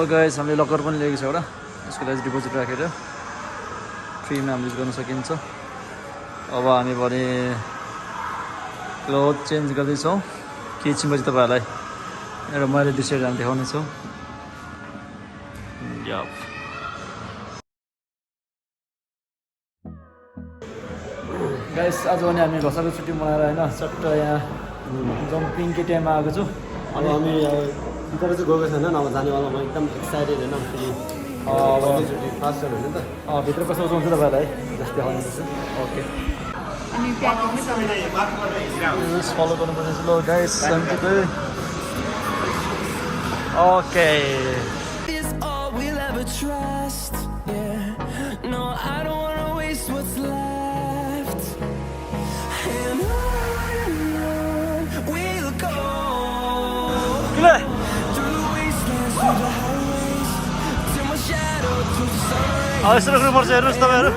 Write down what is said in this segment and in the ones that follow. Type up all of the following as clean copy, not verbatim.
Guys हामीले लकर पनि लिएको छ एउटा यसको लागि डिपोजिट राखेर फ्रीमा हामी युज गर्न सकिन्छ अब हामी भने क्लोथ चेन्ज गर्दैछौँ के एकछिनपछि तपाईँहरूलाई एउटा मैले दृश्यहरू हामी देखाउनेछौँ गाइस आज भने हामी घसाको छुट्टी मनाएर होइन चट्ट यहाँ जम्पिङकै टाइममा आएको छु अब हामी भित्र चाहिँ गएको छैन अब जानेवाला म एकदम एक्साइटेड होइन फेरि फर्स्ट टाइम होइन नि त भित्र कस्तो आउँछु तपाईँहरूलाई जस्तै देखाउनुपर्छ ओके फलो गर्नुपर्ने ल गाइस ओके यसो रोक्नुपर्छ हेर्नुहोस् तपाईँहरू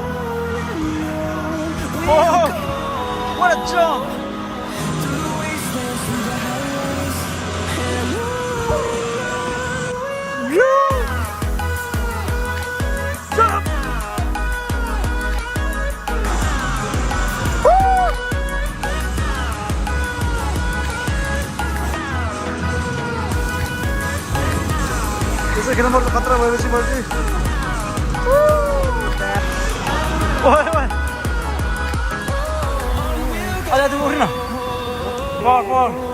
What a jump! Jump! त्यसै खेल्नु पर्छ खतरा भएपछि पछि Ada tu urna. Bak.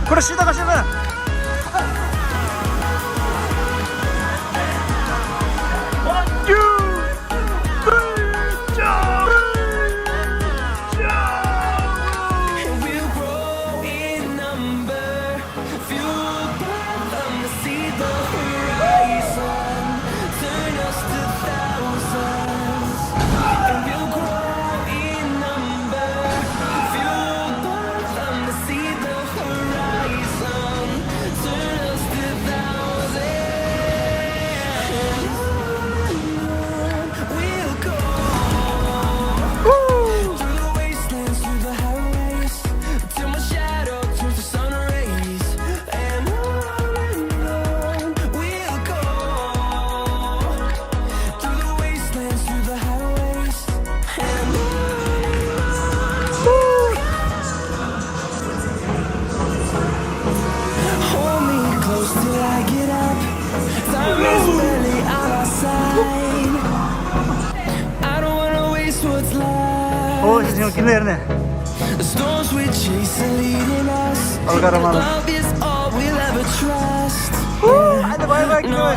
Kursi dah kasih mana? Oh, ini yang killer nih. Olga Romano. Ada banyak gue.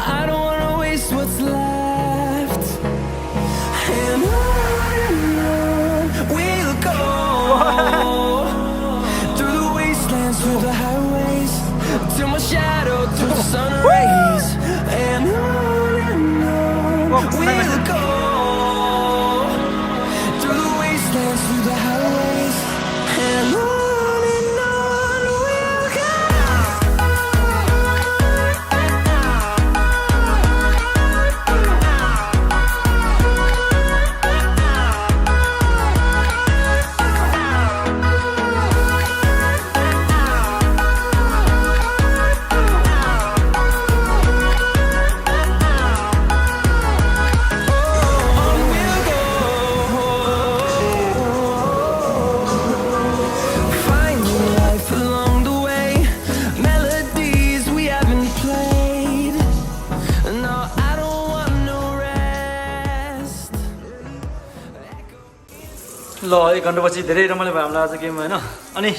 ल 1 घन्टापछि धेरै रमाइलो भयो हामीलाई आज गेम होइन अनि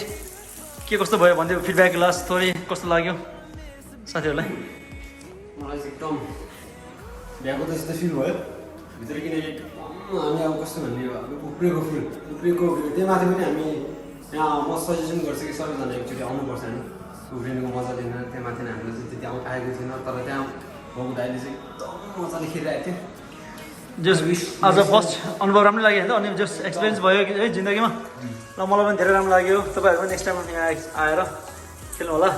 के कस्तो भयो भनिदियो फिडब्याक लास्ट थोरै कस्तो लाग्यो साथीहरूलाई मलाई चाहिँ एकदम भ्याएको त यस्तो फिल भयो भित्र किनकि हामी अब कस्तो भन्ने उब्रेको फुल त्यो माथि पनि हामी यहाँ म सजेसन गर्छु कि सबैजना एकचोटि आउनुपर्छ नि उब्रिनुको मजा लिन त्यहाँ माथि हामीलाई चाहिँ त्यति आएको थिएन तर त्यहाँ बाबु दाइले चाहिँ एकदम मजाले खेलिरहेको थियो जस आज फर्स्ट अनुभव राम्रो लाग्यो होइन अनि जस्ट एक्सपिरियन्स भयो कि है जिन्दगीमा ल मलाई पनि धेरै राम्रो लाग्यो तपाईँहरू पनि नेक्स्ट टाइम यहाँ आएर खेल्नु होला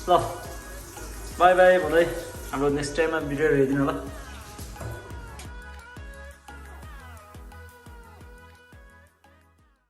ल बाई बाई भन्दै हाम्रो नेक्स्ट टाइममा भिडियो हेरिदिनु होला